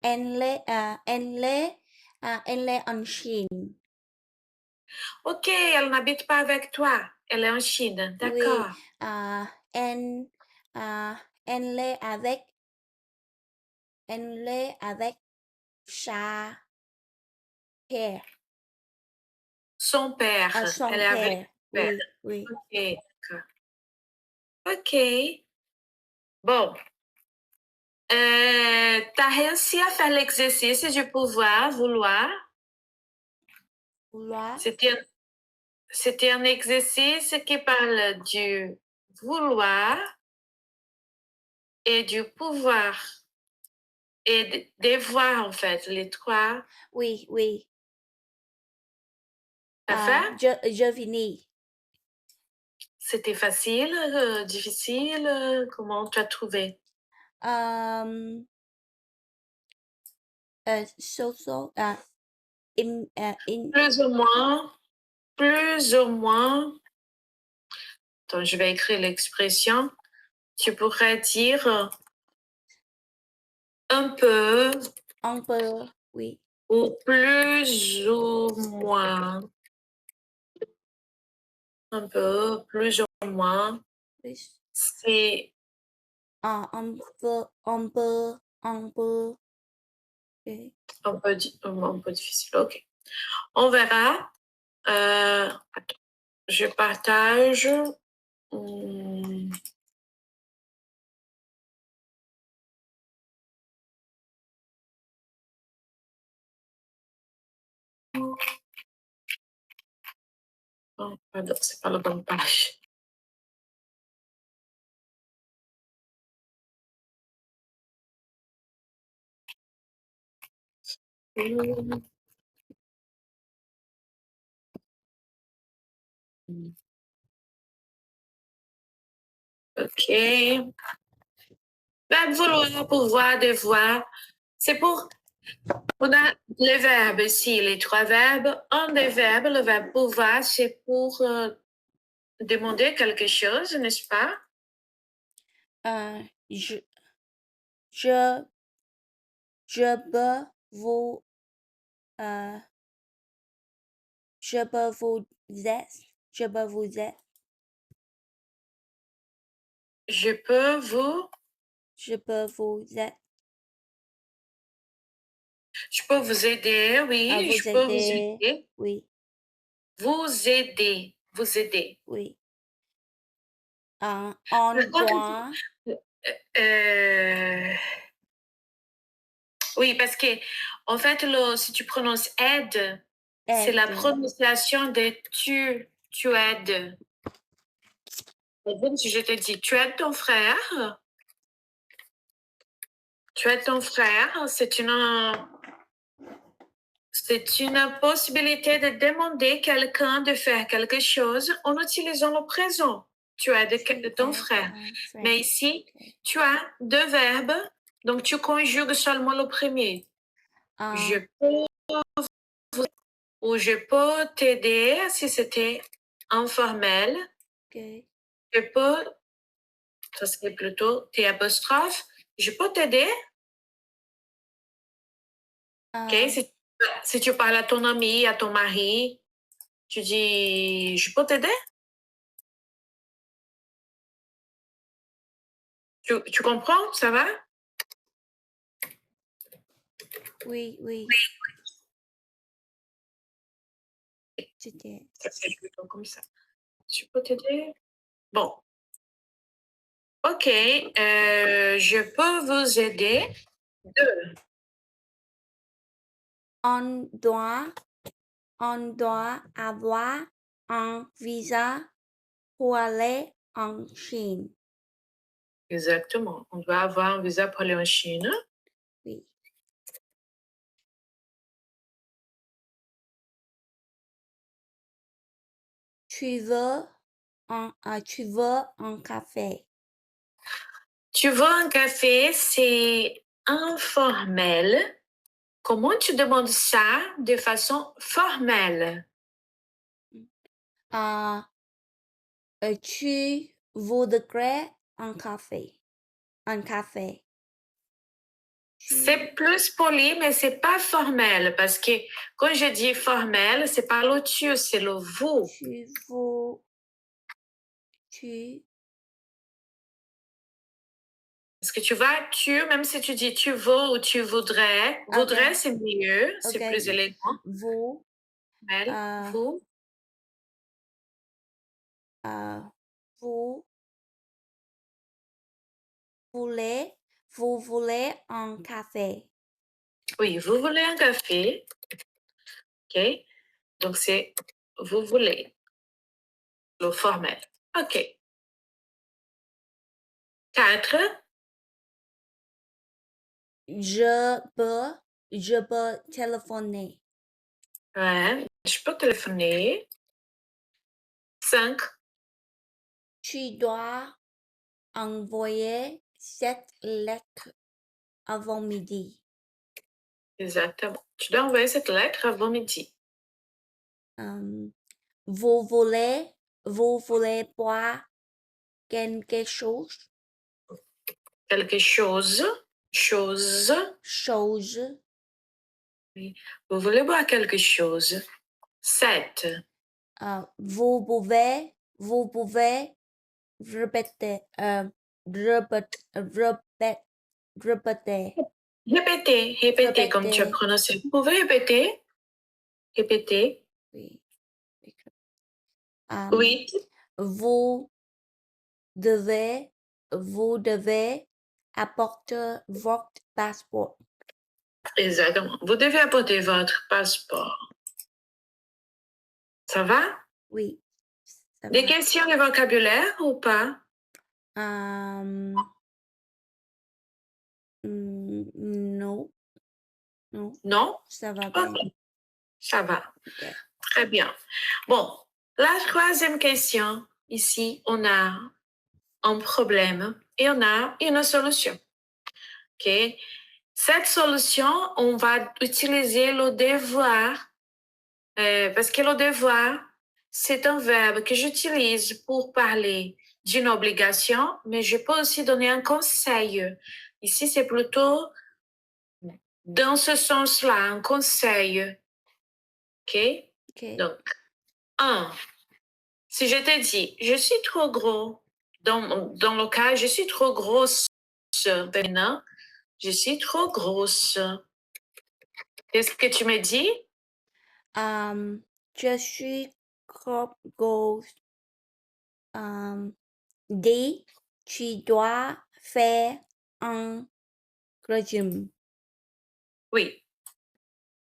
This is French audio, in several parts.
elle est en Chine. Ok, elle n'habite pas avec toi. Elle est en Chine. Oui, D'accord. elle, elle est avec sa père, Son père. Elle son est avec père. son père. Oui, oui. Ok, d'accord. Ok. Bon. Tu as réussi à faire l'exercice du pouvoir, vouloir. Vouloir. C'était un exercice qui parle du vouloir et du pouvoir et des devoir, en fait, les trois. Oui, oui. T'as fait? Je finis. C'était facile, difficile? Comment tu as trouvé? Um, so, in, Plus ou moins, plus ou moins. Attends, je vais écrire l'expression. Tu pourrais dire un peu un peu, oui. ou plus ou moins. Un peu, plus ou moins. Plus. C'est Un peu. Okay. un peu difficile. OK. On verra. Attends, je partage. Hmm, oh, pardon, c'est pas la bonne page. Hmm, OK. Verbe vouloir, pouvoir, devoir. C'est pour. On a les verbes ici, les trois verbes. Un des verbes, le verbe pouvoir, c'est pour demander quelque chose, n'est-ce pas? Euh, je, je, je peux vous, euh, je peux vous aider, je peux vous aider, Je peux vous. je peux vous aider, Je peux vous aider, oui, vous je peux vous aider, aider. oui, Vous aider, vous aider. oui. On Par contre, doit euh, oui, parce que en fait, si tu prononces aide, c'est la aider, prononciation de tu aides. Par exemple, si je te dis tu aides ton frère, tu aides ton frère, c'est une possibilité de demander quelqu'un de faire quelque chose en utilisant le présent. Tu aides ton frère. Mais ici, Okay. tu as deux verbes, donc tu conjugues seulement le premier. Je peux ou je peux t'aider si c'était informel. Okay. Je peux, ça serait plutôt T apostrophe. Je peux t'aider. Ok? Si tu parles à ton ami, à ton mari, tu dis je peux t'aider. Tu comprends? Ça va? Oui, oui. C'était. Ça serait plutôt comme ça. Je peux t'aider? Bon. OK. Je peux vous aider. Deux. On doit, on doit avoir un visa pour aller en Chine. Exactement. On doit avoir un visa pour aller en Chine. Oui. Tu veux un café. Tu veux un café, c'est informel. Comment tu demandes ça de façon formelle? Tu voudrais un café. Un café. C'est plus poli, mais c'est pas formel parce que quand je dis formel, c'est pas le tu, c'est le vous. Tu veux. Tu. Parce que tu vois, tu, même si tu dis tu veux ou tu voudrais, Ok. voudrais c'est mieux, c'est Ok. plus élégant. Vous. Elle, vous, Vous voulez un café. oui, vous voulez un café. OK. Donc c'est vous voulez, le formel. OK. 4. Je peux téléphoner. Ouais, je peux téléphoner. 5. Tu dois envoyer cette lettre avant midi. Exactement. Tu dois envoyer cette lettre avant midi. Vous voulez boire quelque chose? Quelque chose. Chose. Chose. Oui. Vous voulez boire quelque chose. 7. Vous pouvez répéter. Répéter. Répétez comme tu as Répéter. prononcé. Vous pouvez répéter? Répétez. Oui. 8. Vous devez apporter votre passeport. Exactement. Vous devez apporter votre passeport. Ça va? Oui. Ça Des va. questions de vocabulaire ou pas? Non. Non. Non? Ça va bien. Ok, ça va. Ok. Très bien. Bon, la troisième question. Ici, on a un problème et on a une solution. OK? Cette solution, on va utiliser le devoir parce que le devoir, c'est un verbe que j'utilise pour parler d'une obligation, mais je peux aussi donner un conseil. Ici, c'est plutôt dans ce sens-là, un conseil. OK? Ok. Donc, 1. Si je te dis, je suis trop gros, dans le cas, je suis trop grosse, féminin, je suis trop grosse. Qu'est-ce que tu me dis? Je suis grosse. D. Tu dois faire un régime. Oui.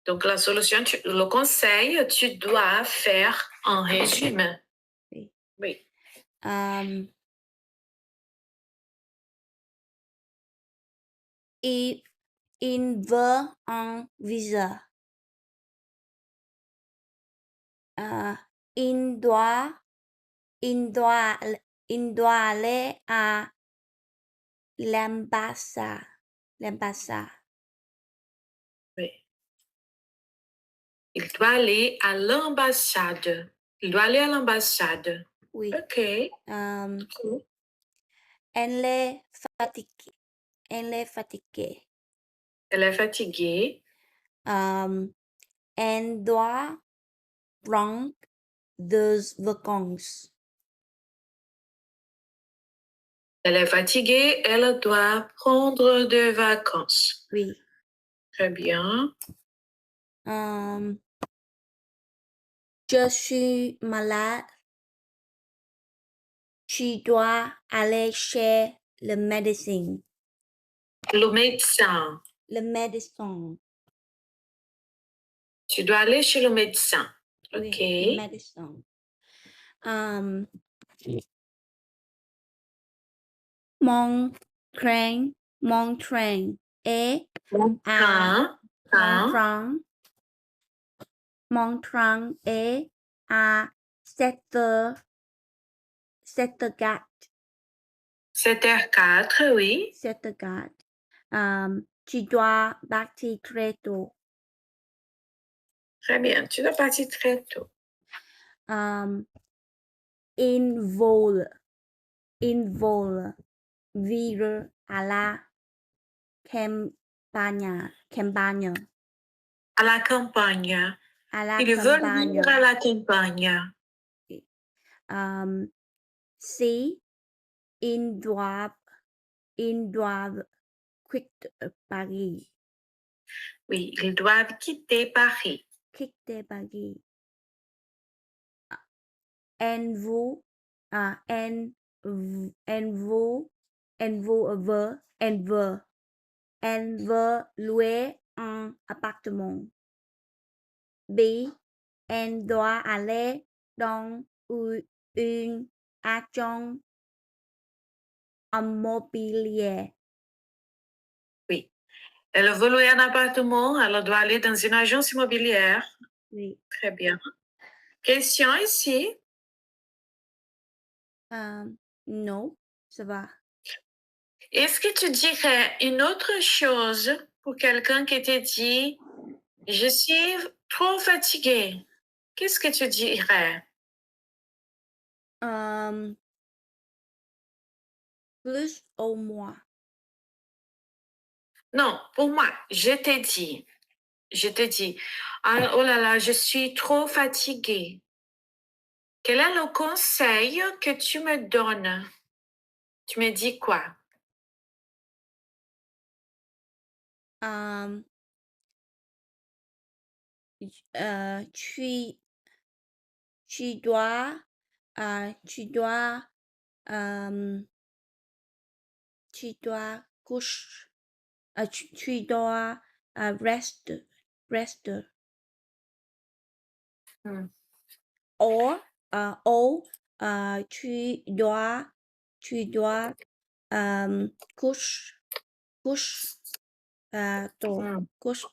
Donc, la solution, le conseil, tu dois faire un régime. Oui. Oui. Il veut un visa. Il doit aller à l'ambassade. Oui. Il doit aller à l'ambassade. Il doit aller à l'ambassade. Oui. OK. Cool. Elle est fatiguée. Elle est fatiguée. Elle est fatiguée. Elle doit prendre des vacances. Elle est fatiguée. Elle doit prendre des vacances. Oui. Très bien. Je suis malade. Tu dois aller chez le médecin. Le médecin. Le médecin. Tu dois aller chez le médecin. Oui, OK. le médecin. Mon train est à mon train est à 7h04. 7h04, oui. 7h04. Tu dois partir très tôt. Très bien. Tu dois partir très tôt. Il vole vire à la campagne. À la campagne. À la Ils veulent vivre à la campagne. Si ils doivent quitter Paris. Oui, ils doivent quitter Paris. Quitter Paris. And vous, and veut louer un appartement. B. Elle doit aller dans une agence immobilière. Oui. Elle veut louer un appartement, elle doit aller dans une agence immobilière. Oui. Très bien. Question ici. Non, ça va. Est-ce que tu dirais une autre chose pour quelqu'un qui te dit « Je suis trop fatiguée ». Qu'est-ce que tu dirais? Plus ou moins. Non, pour moi, je t'ai dit, ah, oh là là, je suis trop fatiguée. Quel est le conseil que tu me donnes? Tu me dis quoi? Tu dois coucher. Tu dois rester. Or tu dois couche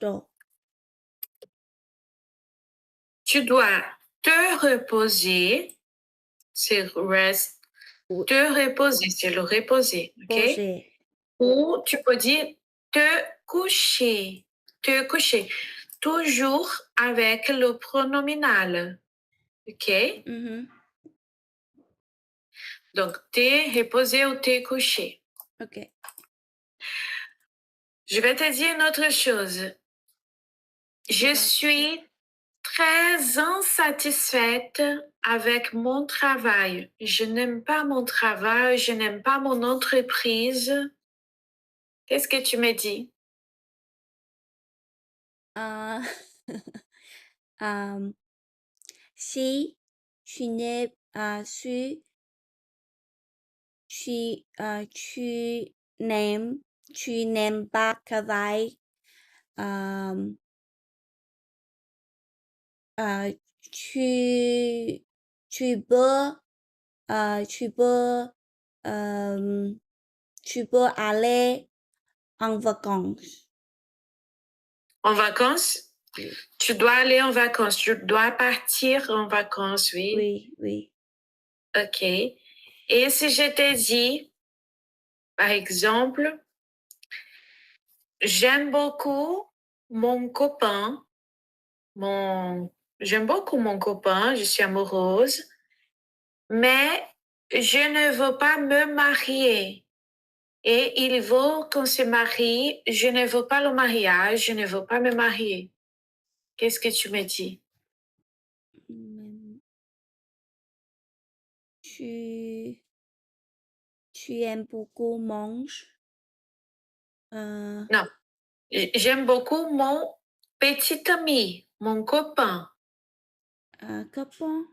tôt. Tu dois te reposer, c'est rest. Oui. Te reposer, c'est le reposer, ok? Poser. Ou tu peux dire te coucher, toujours avec le pronominal, ok? Donc, te reposer ou te coucher. Ok. Je vais te dire une autre chose. Je suis très insatisfaite avec mon travail. Je n'aime pas mon travail, je n'aime pas mon entreprise. Qu'est-ce que tu me dis? Si tu n'es tu n'aimes pas travail, tu peux aller en vacances. En vacances? Oui. Tu dois aller en vacances. Tu dois partir en vacances, oui. Oui. OK. Et si je te dis, par exemple, j'aime beaucoup mon copain, j'aime beaucoup mon copain, je suis amoureuse, mais je ne veux pas me marier. Et il veut qu'on se marie, je ne veux pas le mariage, je ne veux pas me marier. Qu'est-ce que tu me dis? Tu aimes beaucoup manger? Non, j'aime beaucoup mon petit ami, mon copain. Copain?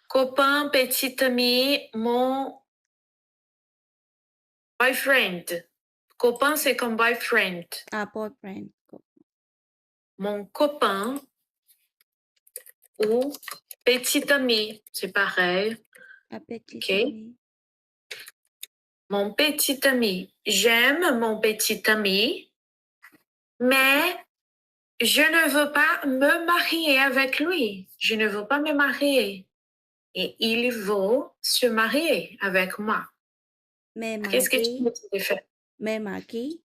Copain, petit ami, mon boyfriend. Copain, c'est comme boyfriend. Boyfriend. Mon copain ou petit ami, c'est pareil. Petit OK? ami. Mon petit ami. J'aime mon petit ami, mais je ne veux pas me marier avec lui. Je ne veux pas me marier. Et il veut se marier avec moi. Qu'est-ce que tu me dis de faire? Me marier?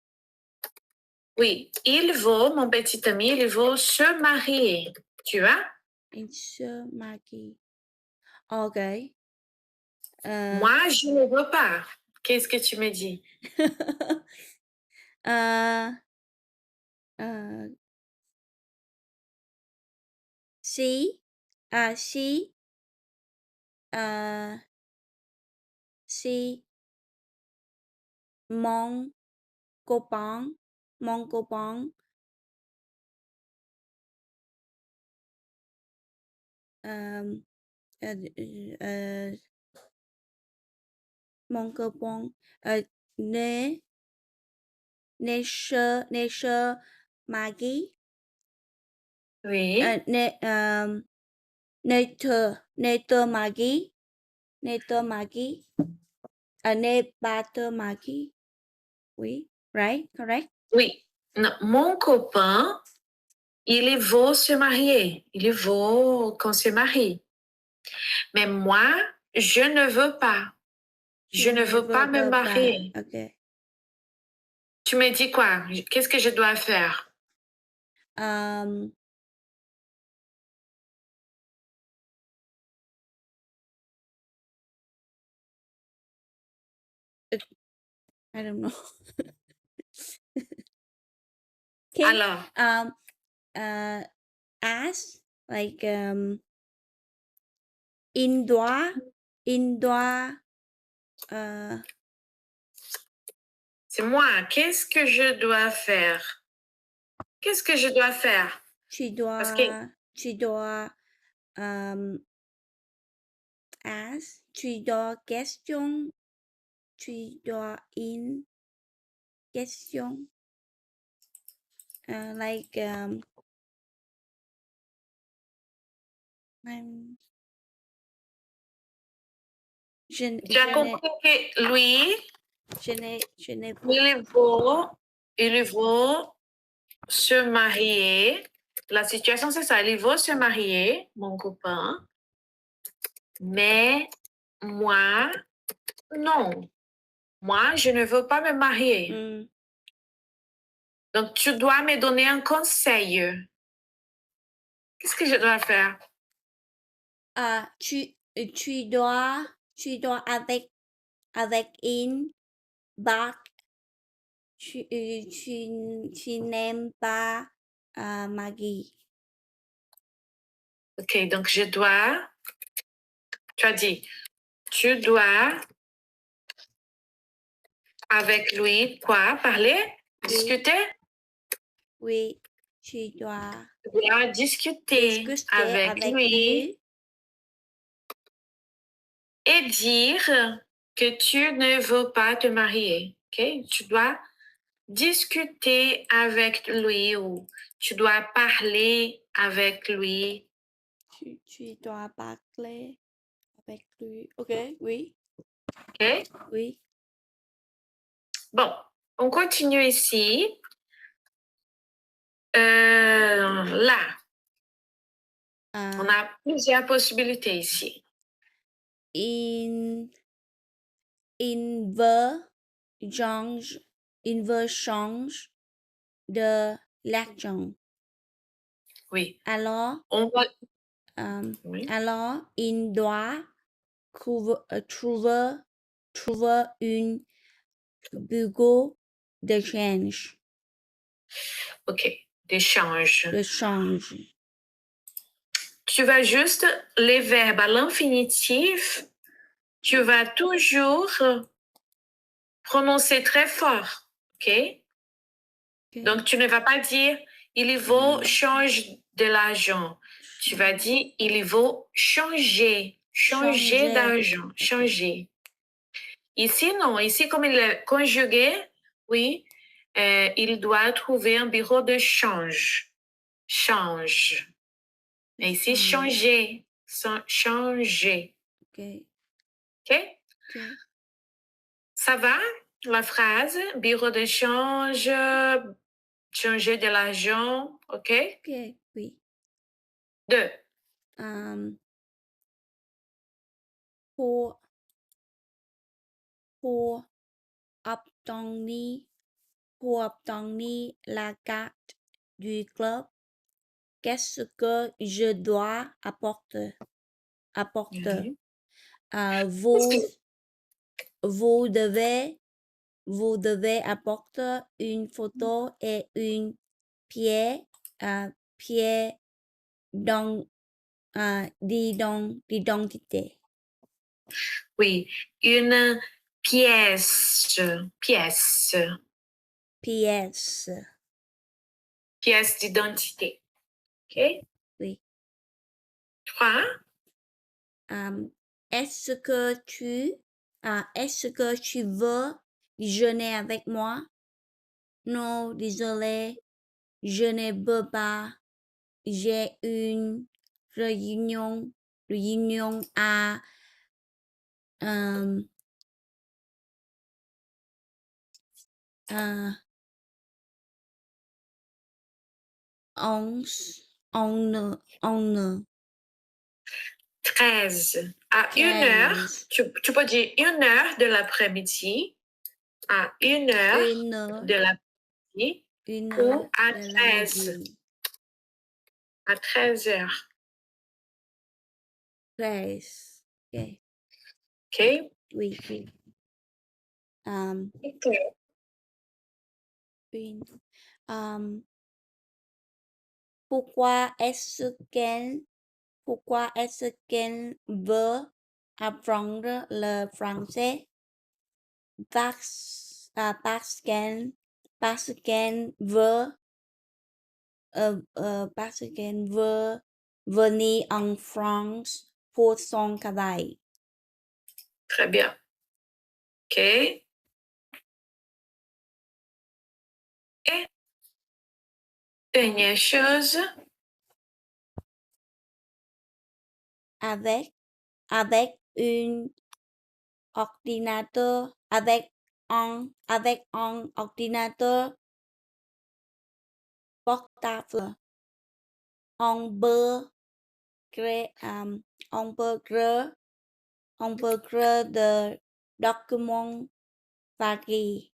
Oui, il veut, mon petit ami, il veut se marier. Tu vois? Il se marie. OK. Moi, je ne veux pas. Qu'est-ce que tu me dis? She mon copain mon copain mon copain ne ne Maggie Oui. Nature Maggie Nature Maggie. Oui, right, correct. Oui. Non, mon copain, il veut se marier. Il veut qu'on se marie. Mais moi, je ne veux pas. Je ne veux pas me marier. Ok. Tu me dis quoi? Qu'est-ce que je dois faire? I don't know. Alors, Ask like il doit c'est moi. Qu'est-ce que je dois faire? Qu'est-ce que je dois faire? tu Parce que dois ask tu dois question tu dois in question like tu as compris que lui, je n'ai il veut se marier. La situation, c'est ça. Il veut se marier, mon copain. Mais moi, non. Moi, je ne veux pas me marier. Donc, tu dois me donner un conseil. Qu'est-ce que je dois faire? Tu dois avec une bac tu n'aimes pas Maggie. Ok, donc je dois, tu as dit, tu dois avec lui quoi? Parler? Discuter? Oui, tu dois discuter avec lui et dire que tu ne veux pas te marier. Ok? Tu dois discuter avec lui ou tu dois parler avec lui. Tu dois parler avec lui. Ok, oui. Ok? Oui. Bon, on continue ici. Là, on a plusieurs possibilités ici. Il veut change de l'action. Oui. Alors, On va... alors il doit trouver une bureau de change. Ok, d'échange. De change. Tu vas juste les verbes à l'infinitif, tu vas toujours prononcer très fort. Ok? Donc, tu ne vas pas dire il faut changer de l'argent. Tu vas dire il faut changer d'argent, changer. Ici, non. Ici, comme il est conjugué, oui, il doit trouver un bureau de change. Change. Et ici, changer. Changer. Ok. OK? Ça va? La phrase, bureau de change, changer de l'argent. OK? Ok, oui. 2. Pour obtenir la carte du club, qu'est-ce que je dois apporter? Oui. Vous devez vous devez apporter une photo et une pièce d'identité. Oui, une pièce. Pièce. Pièce. Pièce d'identité. OK? Oui. 3. Est-ce que tu veux déjeuner avec moi? Non, désolé, je ne peux pas. J'ai une réunion à 11 13. À 1h, 13. tu peux dire 1h de l'après-midi. À 1h Une heure, de l'après-midi. une Ou heure à de 13. l'après-midi. À 13h. 13. OK. OK? Oui. OK. Une. Pourquoi est-ce qu'elle veut apprendre le français? Parce qu'elle veut venir en France pour son travail. Très bien. OK. Et dernière chose. Avec un ordinateur, avec un ordinateur portable, on peut créer, de documents variés.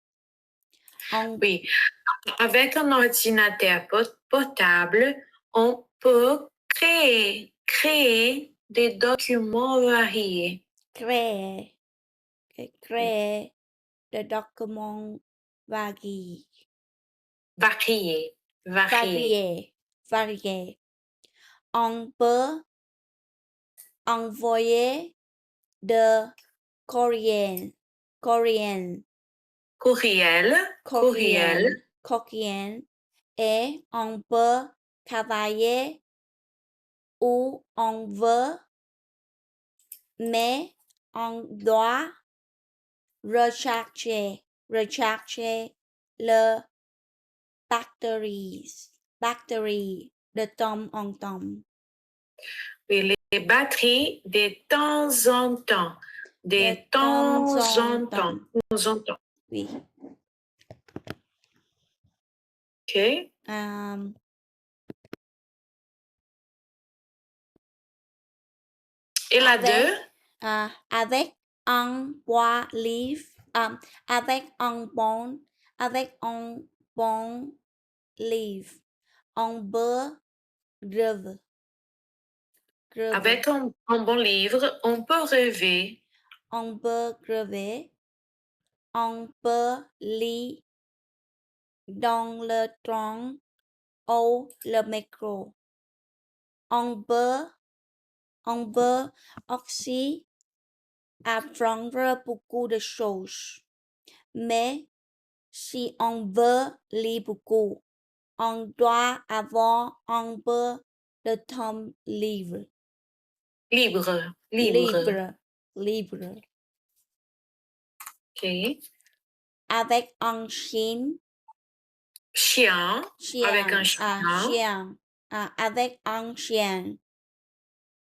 Oui. Avec un ordinateur portable, on peut créer des documents variés. Créer de documents variés. Variés. On peut envoyer de courriel. Et on peut travailler où on veut, mais on doit recharger le batterie de temps en temps. Oui, les batteries de temps en temps. De temps en temps. Oui. OK. Et la 2? Avec un bon livre, avec un bon livre, on peut rêver. Avec un bon livre, on peut rêver. On peut rêver. On peut lire dans le train ou le métro. On peut aussi apprendre beaucoup de choses. Mais si on veut lire beaucoup, on doit avoir un peu de temps libre. Libre. OK. Avec un chien. Avec un chien. Avec un chien.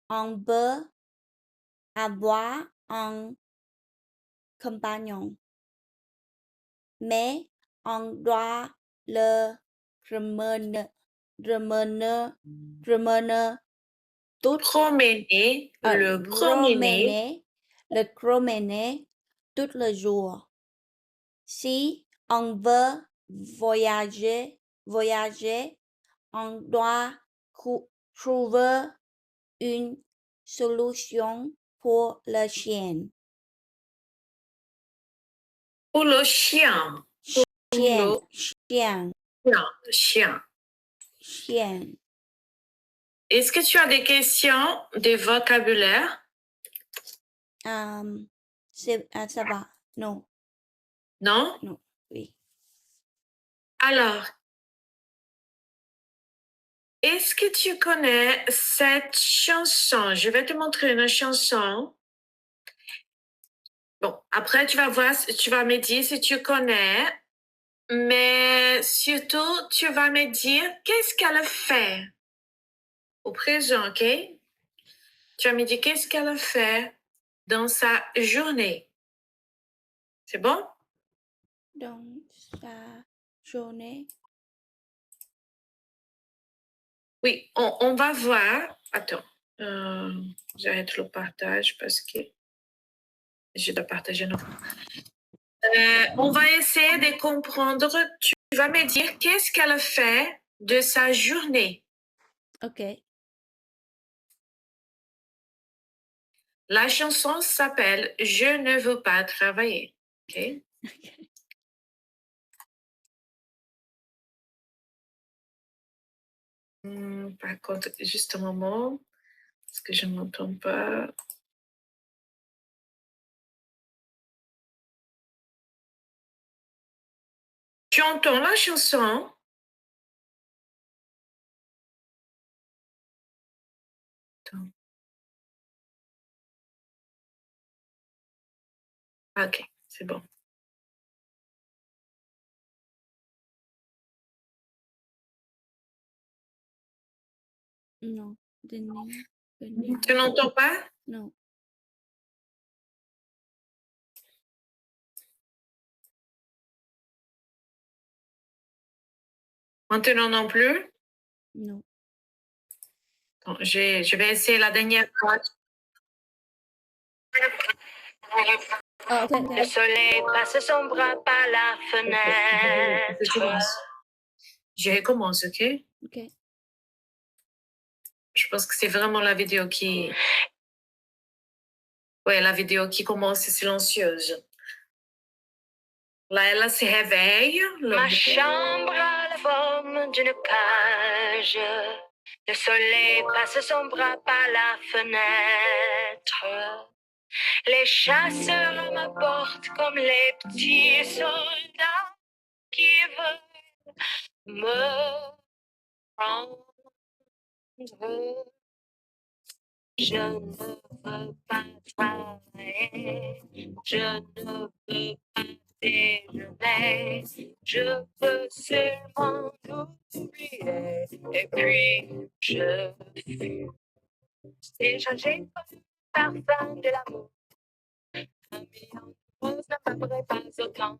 On peut avoir un compagnon. Mais on doit le promener tout le jour. Si on veut voyager, on doit trouver une solution pour le chien. Pour le chien. Pour 线 le 线 chien.线 Est-ce que tu as des questions de vocabulaire? ça va. Non, Non? non, oui. Alors, est-ce que tu connais cette chanson? Je vais te montrer une chanson. Bon, après, tu vas voir, tu vas me dire si tu connais, mais surtout, tu vas me dire qu'est-ce qu'elle fait au présent, OK? Tu vas me dire qu'est-ce qu'elle fait dans sa journée. C'est bon? Dans sa journée. Oui, on va voir. Attends, j'arrête le partage parce que je dois partager. On va essayer de comprendre. Tu vas me dire qu'est-ce qu'elle fait de sa journée. Ok. La chanson s'appelle Je ne veux pas travailler. OK? Par contre, juste un moment, parce que je ne m'entends pas. Tu entends la chanson? Attends. OK, c'est bon. Non, Denis. Tu n'entends pas? Non. Maintenant non plus? Non. Bon, je vais essayer la dernière fois. Oh, ok, Le ok. soleil passe son bras par la fenêtre. Je recommence, OK? Ok. Je pense que c'est vraiment la vidéo qui... Ouais, la vidéo qui commence silencieuse. Là, elle se réveille. Ma chambre a la forme d'une cage. Le soleil passe son bras par la fenêtre. Les chasseurs m'apportent comme les petits soldats qui veulent me prendre. Je ne veux pas travailler, je ne veux pas déjeuner, je veux seulement oublier. Et puis je fume. Déjà j'ai pas le parfum de l'amour. Un million de roses ne m'aimerait pas autant.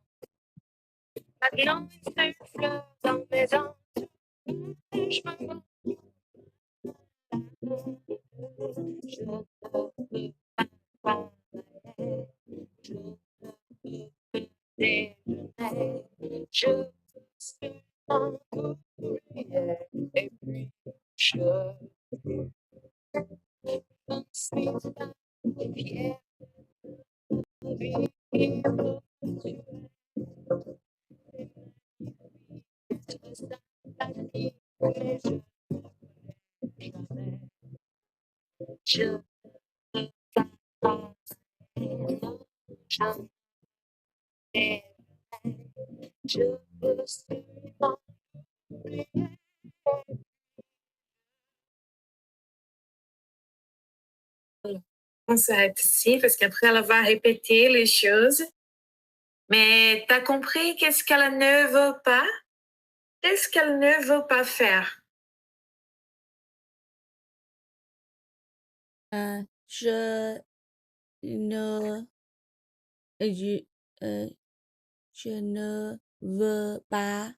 Maintenant une seule fleur dans mes entours. Je me demande. Je ne veux pas travailler, je ne veux pas déjeuner, je veux seulement oublier. Et puis je ne suis pas fière de vivre être sympathique, mais je ne veux jamais. Je ne veux pas travailler, non, je ne je veux seulement oublier. On s'arrête ici parce qu'après, elle va répéter les choses. Mais tu as compris qu'est-ce qu'elle ne veut pas? Qu'est-ce qu'elle ne veut pas faire? Je ne, je, je ne veux pas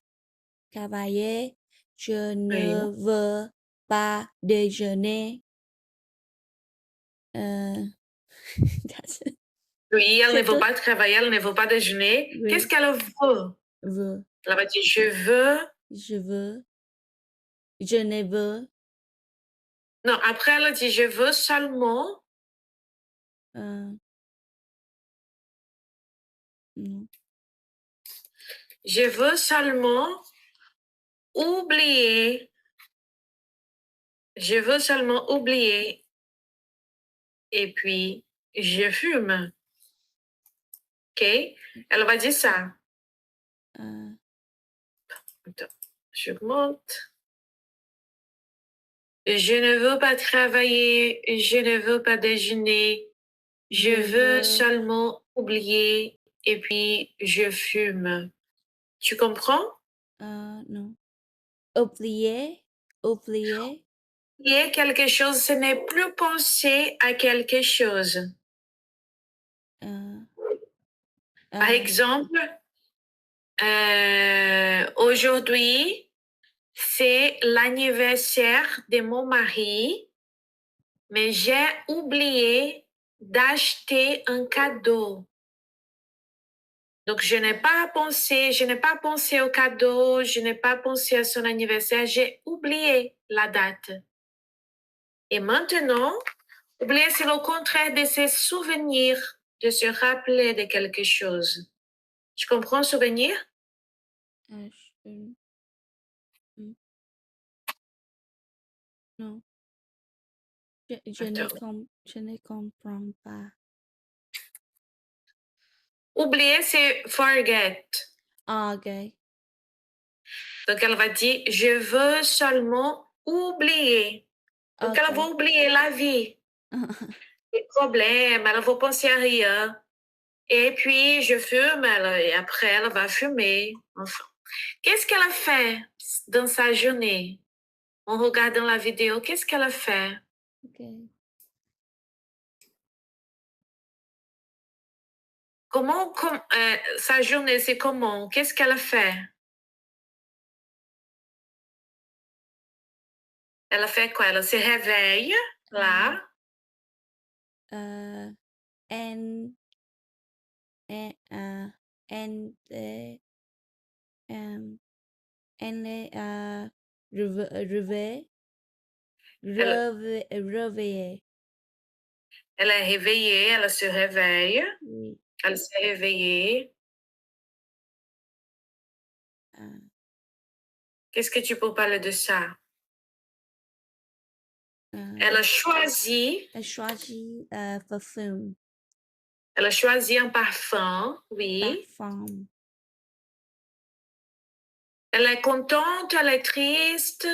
travailler. Je ne Oui. veux pas déjeuner. That's it. Oui, elle ne C'est veut tout? pas travailler, elle ne veut pas déjeuner. Oui. Qu'est-ce qu'elle veut? Veux. Elle va dire je veux. Je veux. Je ne veux. Non, après, elle a dit je veux seulement. Non. Je veux seulement oublier. Je veux seulement oublier. Et puis, je fume. OK? Elle va dire ça. Attends, j'augmente. Je ne veux pas travailler. Je ne veux pas déjeuner. Je veux seulement oublier. Et puis, je fume. Tu comprends? Non. Oublier. Oublier. Oublier quelque chose, ce n'est plus penser à quelque chose. Par exemple, aujourd'hui, c'est l'anniversaire de mon mari, mais j'ai oublié d'acheter un cadeau. Donc, je n'ai pas pensé au cadeau, je n'ai pas pensé à son anniversaire, j'ai oublié la date. Et maintenant, oublier, c'est le contraire de se souvenir, de se rappeler de quelque chose. Tu comprends souvenir? Non. Je ne comprends pas. Oublier, c'est forget. Ah, OK. Donc, elle va dire, je veux seulement oublier. Donc, OK. elle va oublier la vie, les problèmes, elle va penser à rien. Et puis, je fume, et après, elle va fumer. Enfin, qu'est-ce qu'elle a fait dans sa journée? En regardant la vidéo, qu'est-ce qu'elle a fait? OK. Comment, sa journée, c'est comment? Qu'est-ce qu'elle a fait? Elle a fait quoi? Elle se réveille, là. And and réveiller. Elle est réveillée, elle se réveille. Oui. Elle s'est réveillée. Qu'est-ce que tu peux parler de ça? Elle a choisi. Elle choisit parfum. Elle a choisi un parfum, oui. Parfum. Elle est contente, elle est triste.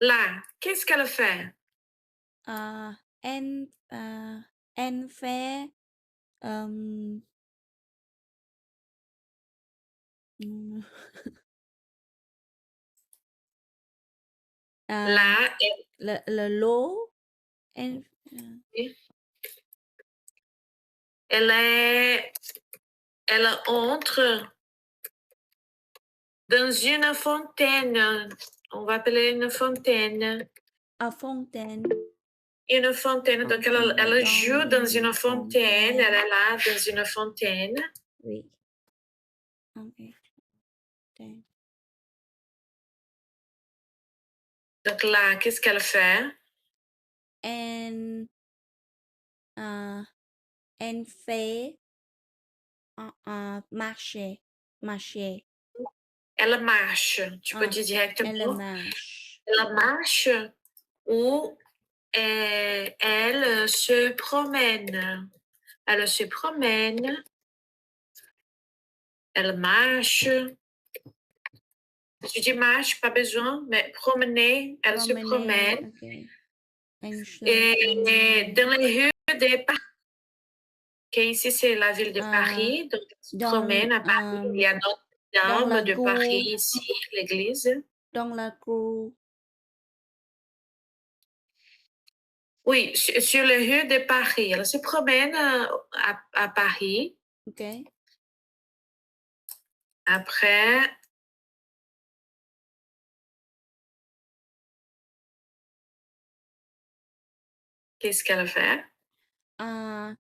Là, qu'est-ce qu'elle fait? Elle fait Là, le lot. elle entre dans une fontaine. On va appeler une fontaine. À fontaine. Une fontaine. Donc, elle joue dans une fontaine. Elle est là dans une fontaine. Oui. OK. Donc là, qu'est-ce qu'elle fait? Elle fait marcher. Elle marche. Tu peux dire directement. Elle marche. Elle marche ou elle se promène. Elle se promène. Elle marche. Tu dis marche, pas besoin, mais promener, elle se promène. Okay. Et dans les rues de Paris, ici c'est la ville de Paris, donc elle se promène à Paris. Il y a Notre-Dame de Paris ici, l'église. Dans la cour. Oui, sur les rues de Paris. Elle se promène à Paris. OK. Après, qu'est-ce qu'elle fait? And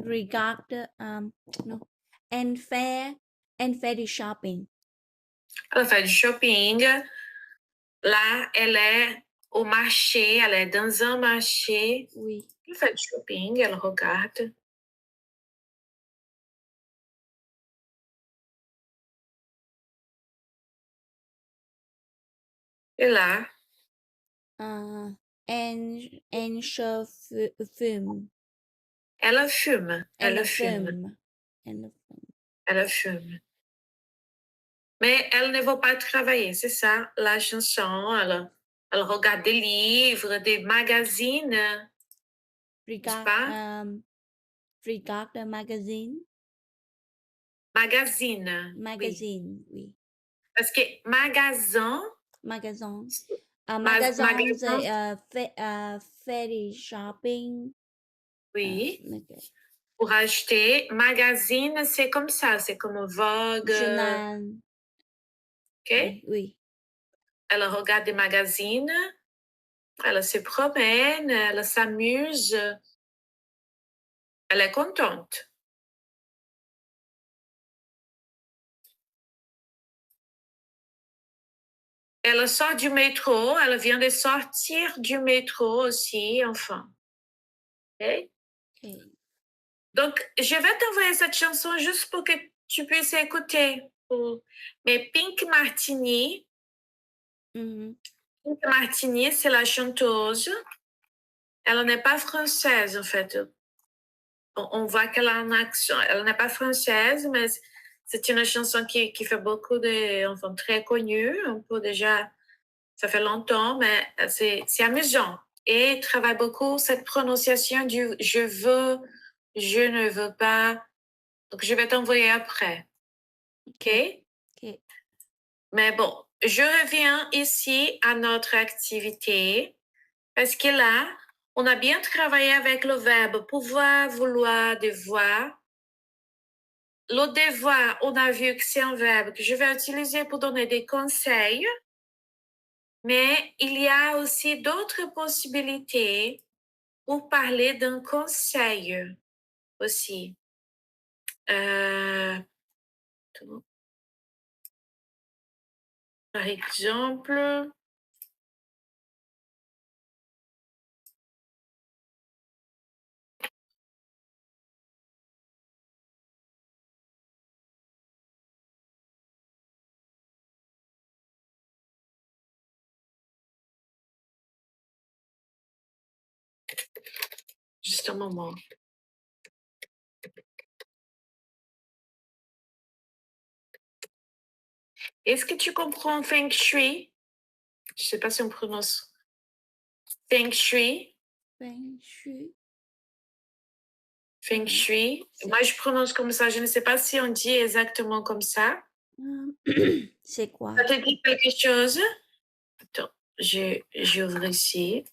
regarde no. And fait du shopping. Elle fait du shopping. Là, elle est au marché, elle est dans un marché. Oui. Elle fait du shopping, elle regarde. Et là, Elle se fume. elle fume. Elle Elle fume. fume. Elle fume. Elle fume. Mais elle ne va pas travailler, c'est ça, la chanson. Elle regarde des livres, des magazines, n'est-ce pas? Regarde le magazine. Magazine, oui. Magazine, oui. Parce que magasin, Magasin. magasin, Magasin, c'est fait du shopping. oui. Ok. Pour acheter. Magazine, c'est comme ça, c'est comme Vogue. Journal. OK? Oui, oui. Elle regarde des magazines, elle se promène, elle s'amuse, elle est contente. Elle sort du métro, elle vient de sortir du métro aussi, enfin. OK? Ok. Donc, je vais t'envoyer cette chanson juste pour que tu puisses écouter. Mais Pink Martini, Mhm. Pink Martini, c'est la chanteuse. Elle n'est pas française, en fait. On voit qu'elle a un accent. Elle n'est pas française, mais c'est une chanson qui fait beaucoup de, enfin, très connue. On peut déjà, ça fait longtemps, mais c'est amusant. Et elle travaille beaucoup cette prononciation du je veux, je ne veux pas. Donc, je vais t'envoyer après. OK? Ok. Mais bon, je reviens ici à notre activité parce que là, on a bien travaillé avec le verbe pouvoir, vouloir, devoir. Le devoir, on a vu que c'est un verbe que je vais utiliser pour donner des conseils, mais il y a aussi d'autres possibilités pour parler d'un conseil aussi. Par exemple, juste un moment. Est-ce que tu comprends Feng Shui? Je ne sais pas si on prononce Feng Shui. Feng Shui. Feng Shui. Moi, je prononce comme ça. Je ne sais pas si on dit exactement comme ça. C'est quoi? Ça te dit quelque chose? Attends, j'ouvre ici.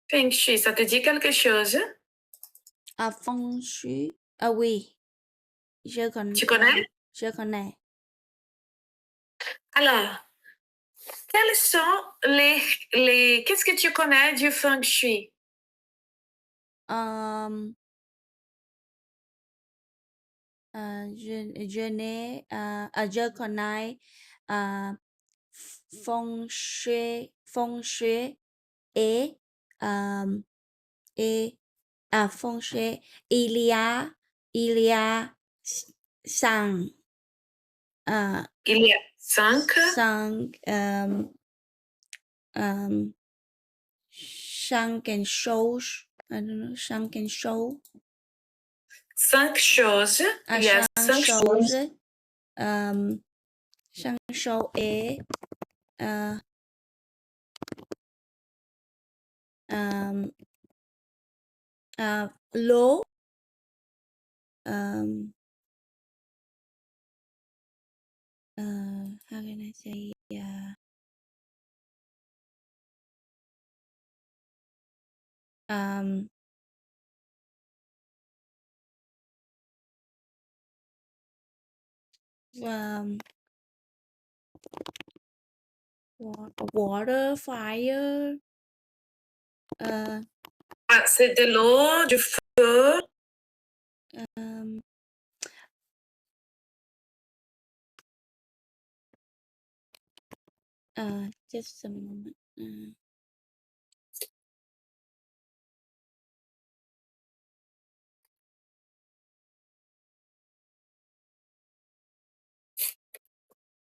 Feng Shui, ça te dit quelque chose? Feng Shui. Ah oui. Je connais. Tu connais? Je connais. Alors, quels sont qu'est-ce que tu connais du Feng Shui? Je connais Feng Shui et Feng Shui. Il y a cinq Il y a cinq choses. I don't know, cinq choses. choses. Il y a cinq choses. Cinq choses et l'eau. How can I say? Water, fire. Ah, c'est de l'eau, du feu. Just a moment.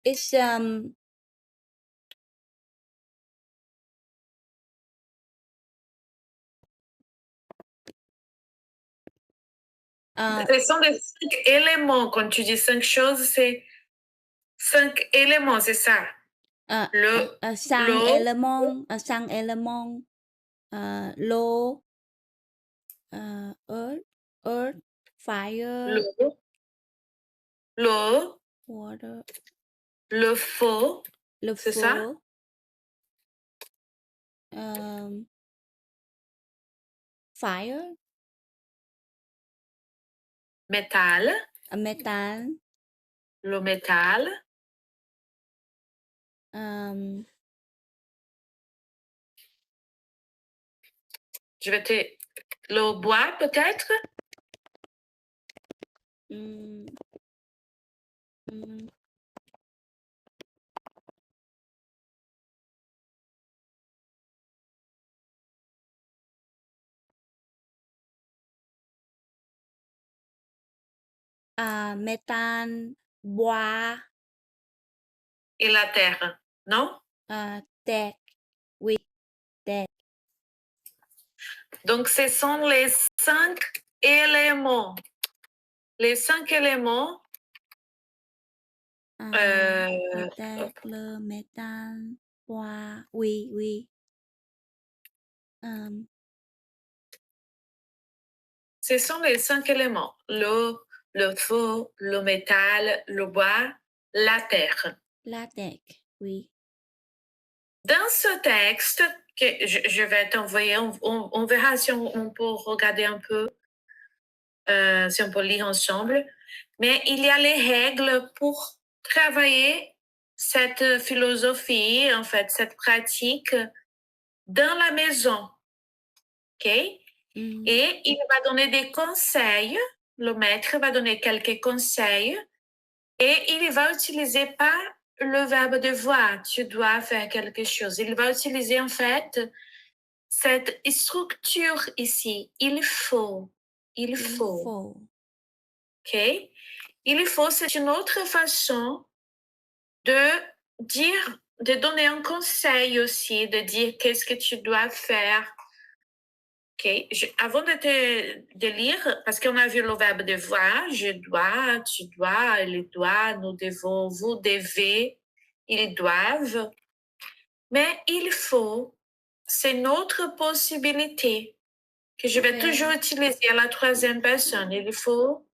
It's Ce sont des 5 éléments. Quand tu dis 5 choses, c'est 5 éléments, c'est ça. Le, 5 l'eau, element, 5 element, l'eau, earth, fire, l'eau, water, le feu, le c'est ça? feu, fire, Métal, metal, le métal, je vais te... Le bois, peut-être? mm, mm, métal, bois, Et la terre, non? terre, oui, terre, Donc, ce sont les 5 éléments. Les 5 éléments, le terre, le métal, bois, oui, oui. ce sont les 5 éléments. L'eau, le feu, le métal, le bois, la terre. La terre, oui. Dans ce texte, que je vais t'envoyer, on verra si on peut regarder un peu, si on peut lire ensemble. Mais il y a les règles pour travailler cette philosophie, en fait, cette pratique dans la maison. OK? Et il va donner des conseils. Le maître va donner quelques conseils et il va utiliser pas le verbe devoir, tu dois faire quelque chose. Il va utiliser en fait cette structure ici. Il faut. Il faut. OK? Il faut, c'est une autre façon de dire, de donner un conseil aussi, de dire qu'est-ce que tu dois faire. OK. Avant de lire, parce qu'on a vu le verbe devoir, je dois, tu dois, il doit, nous devons, vous devez, ils doivent. Mais il faut, c'est notre possibilité que je vais toujours utiliser à la troisième personne. Il faut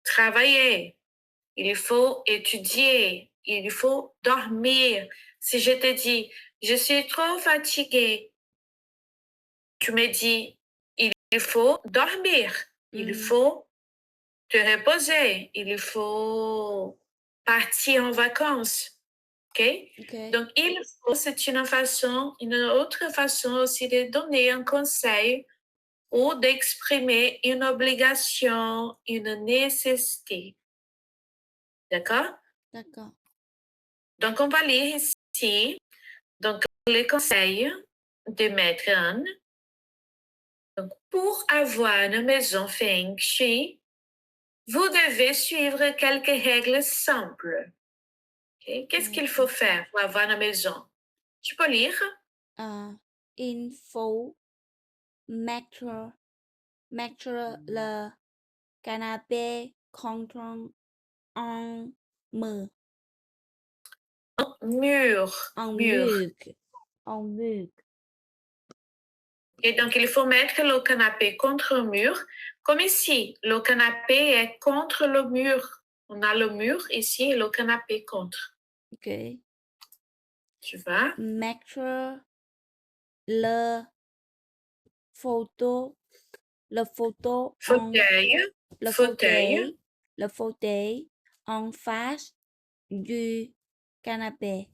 travailler, il faut étudier, il faut dormir. Si je te dis, je suis trop fatiguée, tu me dis, il faut dormir, il faut te reposer, il faut partir en vacances. OK? Donc, il faut, c'est une autre façon aussi de donner un conseil ou d'exprimer une obligation, une nécessité. D'accord? D'accord. Donc, on va lire ici. Donc, les conseils de Maître Anne. Donc, pour avoir une maison Feng Shui, vous devez suivre quelques règles simples. Okay? Qu'est-ce qu'il faut faire pour avoir une maison? Tu peux lire? Il faut mettre le canapé contre un mur. Mur. En mur. Et donc, il faut mettre le canapé contre un mur. Comme ici, le canapé est contre le mur. On a le mur ici et le canapé contre. OK. Tu vois? Mettre le photo Fauteuil. le fauteuil en face du canapé.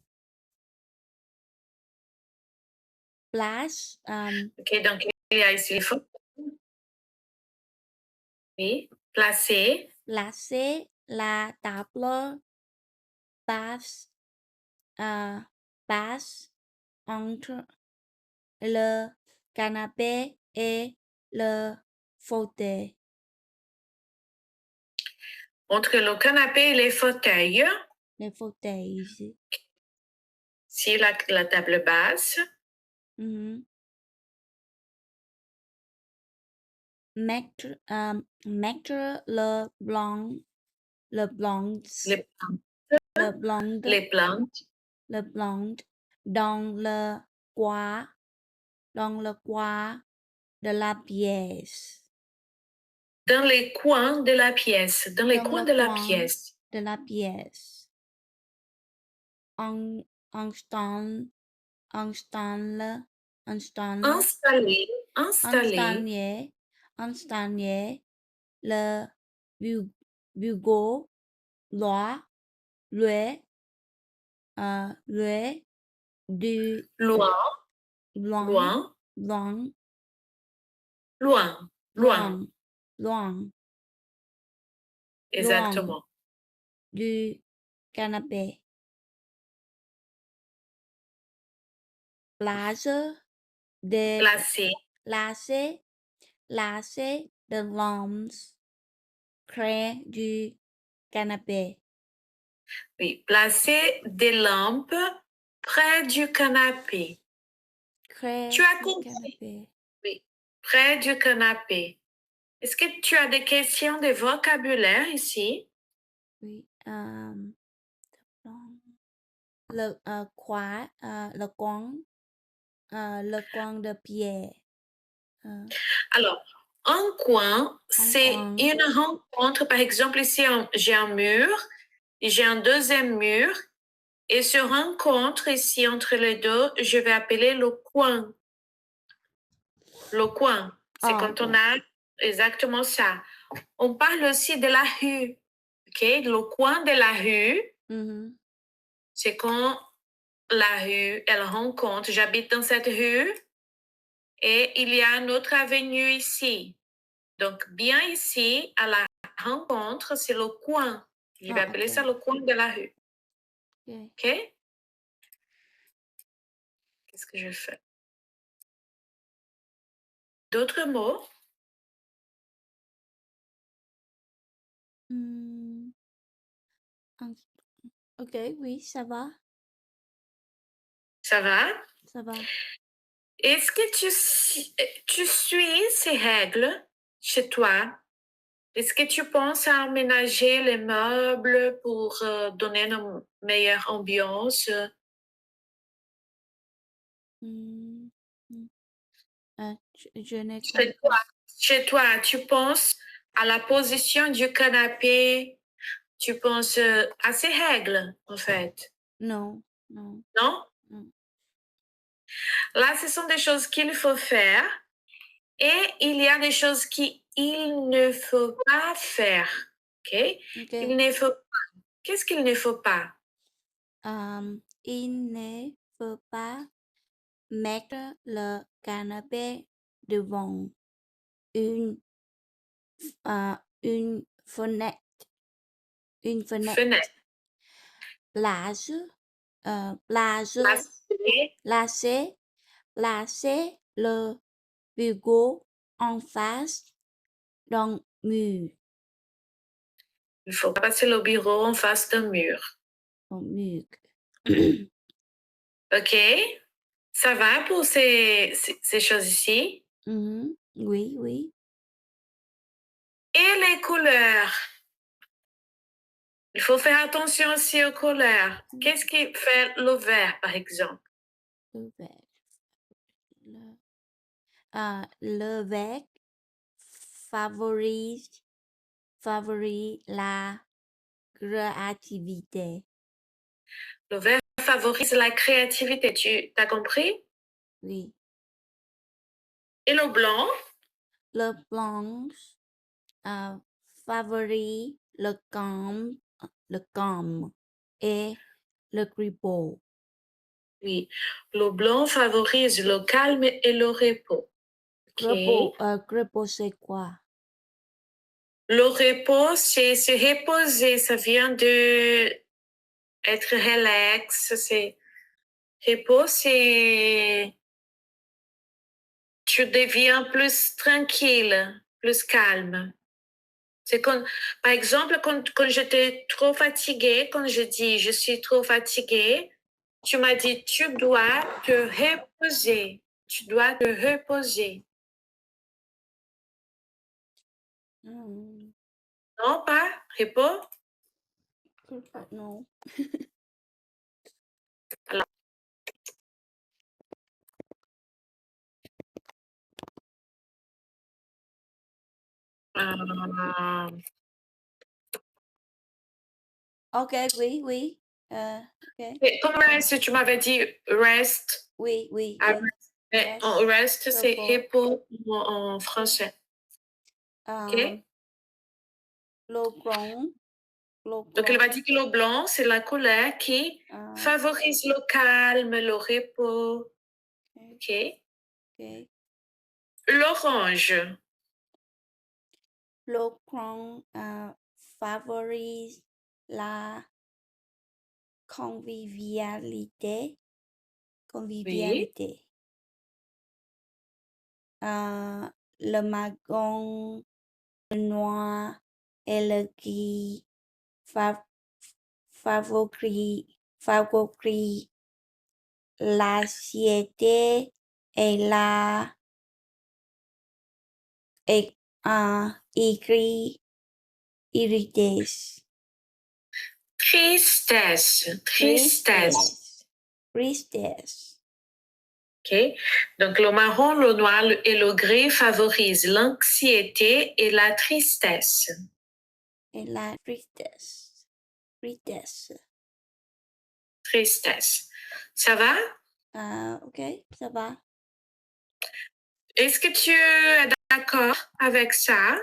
Place, OK, donc il y a ici le fauteuil. Oui. Placer. placer la table basse, basse entre le canapé et le fauteuil. Entre le canapé et les fauteuils. Les fauteuils ici. Si la table basse. Mhm. Mettre le blanc, le blanc, Les, le blanc, les plantes. le blanc dans le coin de la pièce. Dans les coins de la pièce. Dans les Dans coins le de la coin pièce. de la pièce. Installe, installe, installe, Installer. Installer. installer le bureau droit, le du Loin. loin, Loin. loin, Loin. Loin. loin, loin, loin Exactement. du canapé. Place de Placer. lasser de lampes près du canapé. Oui. Placer des lampes près du canapé. Près Tu as du compris? canapé. Oui. Près du canapé. Est-ce que tu as des questions de vocabulaire ici? Oui. Le coin de pierre. Alors, un coin, c'est coin. une rencontre. Par exemple, ici, j'ai un mur, et j'ai un deuxième mur, et se rencontre ici entre les deux, je vais appeler le coin. Le coin, c'est quand on a exactement ça. On parle aussi de la rue, ok? Le coin de la rue, c'est quand la rue, elle rencontre. J'habite dans cette rue et il y a une autre avenue ici. Donc, bien ici, à la rencontre, c'est le coin. Je vais appeler ça le coin de la rue. OK? Qu'est-ce que je fais? D'autres mots? Ok, oui, ça va. Ça va? Ça va. Est-ce que tu suis ces règles chez toi? Est-ce que tu penses à aménager les meubles pour donner une meilleure ambiance? Je n'ai Chez toi, tu penses à la position du canapé, tu penses à ces règles, en fait. Non, non. Non? Là, ce sont des choses qu'il faut faire et il y a des choses qu'il ne faut pas faire. OK? Il ne faut pas. Qu'est-ce qu'il ne faut pas? Il ne faut pas mettre le canapé devant une fenêtre. Une fenêtre. Fenêtre. Place le bureau en face d'un mur. Il faut pas passer le bureau en face d'un mur. OK? Ça va pour ces choses ici? Oui, oui. Et les couleurs? Il faut faire attention aussi aux couleurs. Qu'est-ce qui fait le vert, par exemple? Le vert. Le vert favorise la créativité. Le vert favorise la créativité. Tu as compris? Oui. Et le blanc? Le blanc favorise le calme et le repos. Oui. Le blanc favorise le calme et le repos. Okay. Repos, c'est quoi? Le repos, c'est se reposer. Ça vient de être relax. Repos, c'est tu deviens plus tranquille, plus calme. C'est quand, par exemple, quand j'étais trop fatiguée, quand je dis je suis trop fatiguée, tu m'as dit tu dois te reposer. Tu dois te reposer. Hmm, Non, pas repos. non. Euh, Ok, oui, oui. Ok. et comme reste, tu m'avais dit rest. Oui, oui. Ah, Yes. mais Yes. en reste, c'est Repos. repos en français. OK? Le blanc. Le Donc, elle blanc. va dire que le blanc, c'est la couleur qui favorise le calme, le repos. OK? Ok. L'orange. Le blanc favorise la convivialité. Convivialité. Le marron, le noir et le gris favorisent l'anxiété et la et, irritée. Tristesse. Tristesse. Tristesse. OK? Donc, le marron, le noir et le gris favorisent l'anxiété et la tristesse. Et la tristesse. Tristesse. Tristesse. Ça va? Ok, ça va. Est-ce que tu es d'accord avec ça?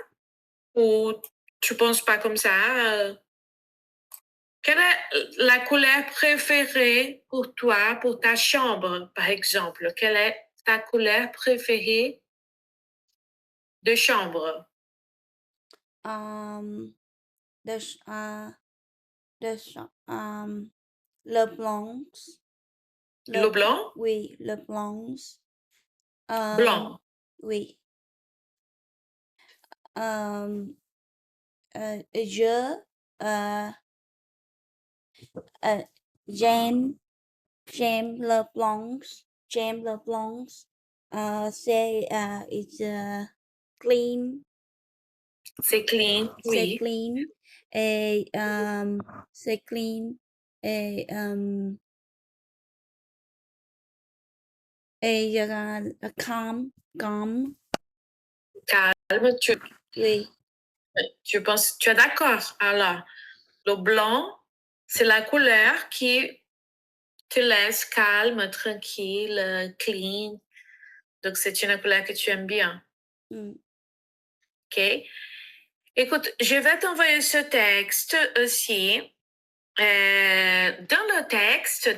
Ou tu penses pas comme ça? Quelle est la couleur préférée pour toi, pour ta chambre, par exemple? Quelle est ta couleur préférée de chambre? The, le blanc. Le blanc? Oui, le blanc. Blanc. Oui. J'aime le blanc. J'aime le blanc. C'est it's clean. C'est clean, C'est oui. clean. Et c'est clean. Et calm. Calm. Calme, Oui. tu penses, tu es d'accord? Alors, le blanc, c'est la couleur qui te laisse calme, tranquille, clean. Donc, c'est une couleur que tu aimes bien. OK? Écoute, je vais t'envoyer ce texte aussi.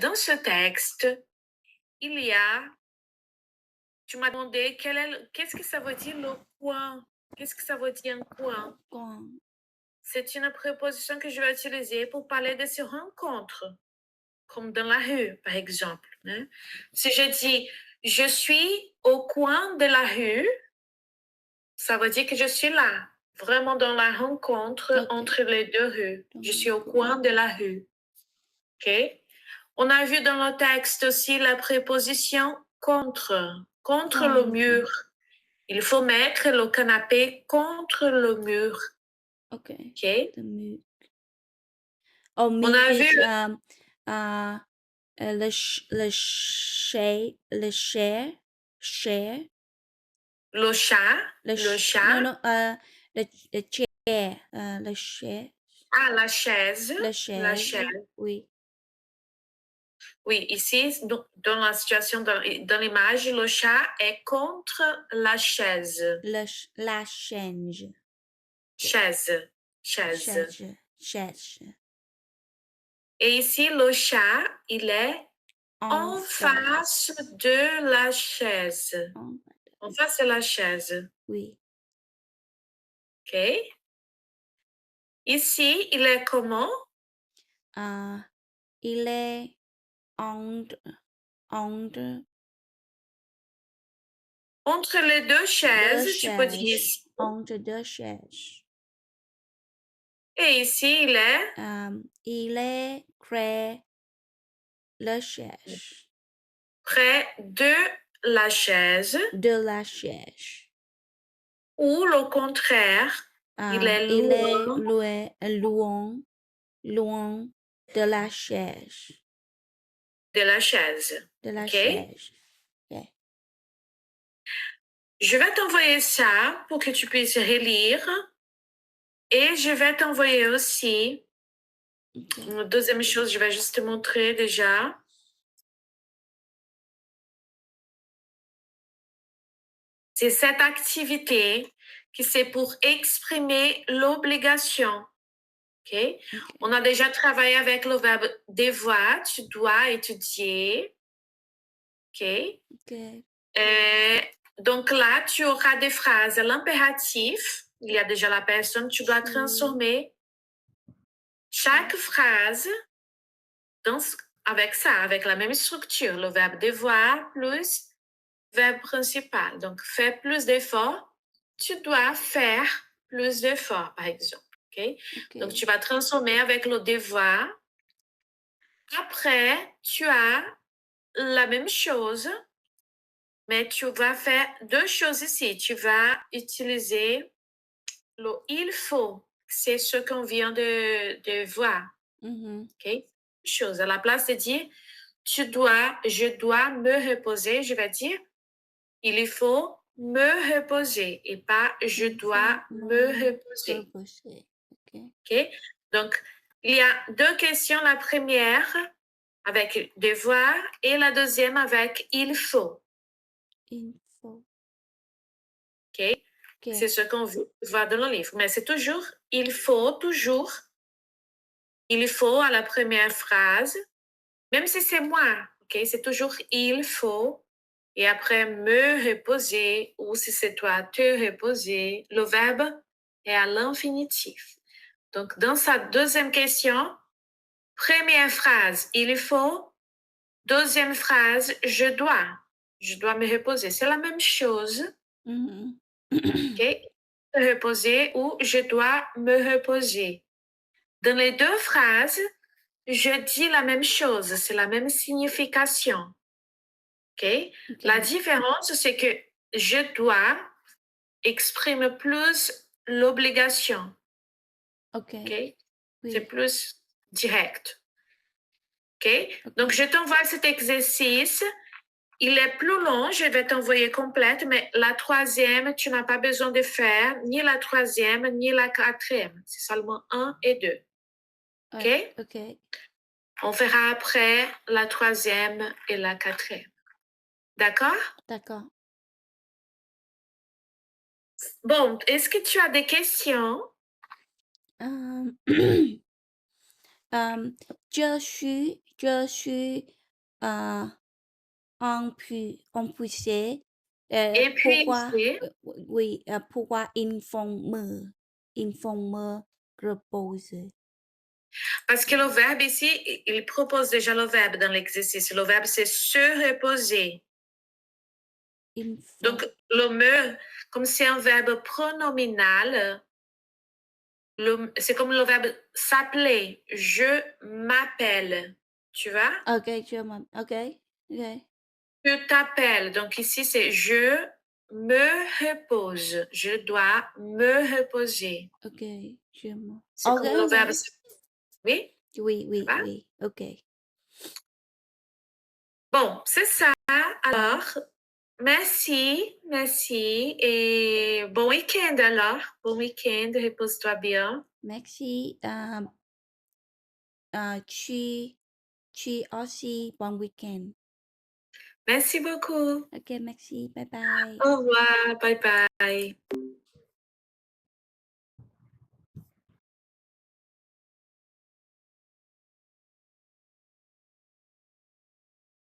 Dans ce texte, il y a, tu m'as demandé qu'est-ce que ça veut dire le coin? Qu'est-ce que ça veut dire un coin? C'est une préposition que je vais utiliser pour parler de ces rencontres, comme dans la rue, par exemple. Hein? Si je dis je suis au coin de la rue, ça veut dire que je suis là, vraiment dans la rencontre entre les deux rues. Je suis au coin de la rue. OK? On a vu dans le texte aussi la préposition contre le mur. Il faut mettre le canapé contre le mur. OK. OK? Oh, On a vu le chat. le chat. Non, non, le chair. Le chair. Ah, la chaise. La La chaise. chaise. Oui. Oui, ici, dans la situation, dans l'image, le chat est contre la chaise. La chaise. Chaise. Chaise. Chaise. Et ici, le chat, il est en face de la chaise. En face de la chaise. Oui. OK? Ici, il est comment? Il est entre les deux chaises, tu peux dire ici. entre deux chaises. Et ici, Il est près la chaise. près de la chaise. De la chaise. Ou le contraire, il est Il est loin loin de la chaise. de la chaise. De la OK? chaise. OK. Je vais t'envoyer ça pour que tu puisses relire. Et je vais t'envoyer aussi OK. une deuxième chose, je vais juste te montrer déjà. C'est cette activité qui c'est pour exprimer l'obligation. OK? OK. On a déjà travaillé avec le verbe devoir, tu dois étudier. OK? OK. Donc là, tu auras des phrases à l'impératif. Il y a déjà la personne, tu dois transformer chaque phrase avec ça, avec la même structure, le verbe devoir plus verbe principal. Donc, fais plus d'efforts. Tu dois faire plus d'efforts, par exemple. OK? Donc, tu vas transformer avec le devoir. Après, tu as la même chose, mais tu vas faire deux choses ici. Tu vas utiliser le il faut. C'est ce qu'on vient de voir. OK? Chose. À la place de dire je dois me reposer, je vais dire il faut me reposer et pas je dois me reposer. OK? Donc, il y a deux questions. La première avec devoir et la deuxième avec il faut. Il faut. OK? C'est ce qu'on voit dans le livre. Mais c'est toujours, il faut toujours. Il faut à la première phrase. Même si c'est moi, OK? C'est toujours il faut. Et après, me reposer, ou si c'est toi, te reposer. Le verbe est à l'infinitif. Donc, dans sa deuxième question, première phrase, il faut. Deuxième phrase, je dois. Je dois me reposer. C'est la même chose. OK? Reposer ou je dois me reposer. Dans les deux phrases, je dis la même chose. C'est la même signification. OK? La différence, c'est que je dois exprime plus l'obligation. OK. OK? Oui. C'est plus direct. OK? Donc, je t'envoie cet exercice. Il est plus long, je vais t'envoyer complète, mais la troisième, tu n'as pas besoin de faire ni la troisième, ni la quatrième. C'est seulement 1 et 2. OK? OK. On fera après la troisième et la quatrième. D'accord? D'accord. Bon, est-ce que tu as des questions? Je suis empuisé. Pourquoi, Épuisé. oui, pourquoi il faut me reposer. Parce que le verbe ici, il propose déjà le verbe dans l'exercice. Le verbe, c'est se reposer. Donc, le me, comme c'est un verbe pronominal, c'est comme le verbe s'appeler. Je m'appelle. Tu vois? OK, OK. Je t'appelle. Donc, ici, c'est je me repose. Je dois me reposer. OK, je me... C'est comme le verbe. Oui? Oui. OK. Bon, c'est ça. Alors, merci et bon week-end alors. Bon week-end, repose-toi bien. Merci. Tu aussi, bon week-end. Merci beaucoup. OK, merci. Bye bye. Au revoir, bye bye.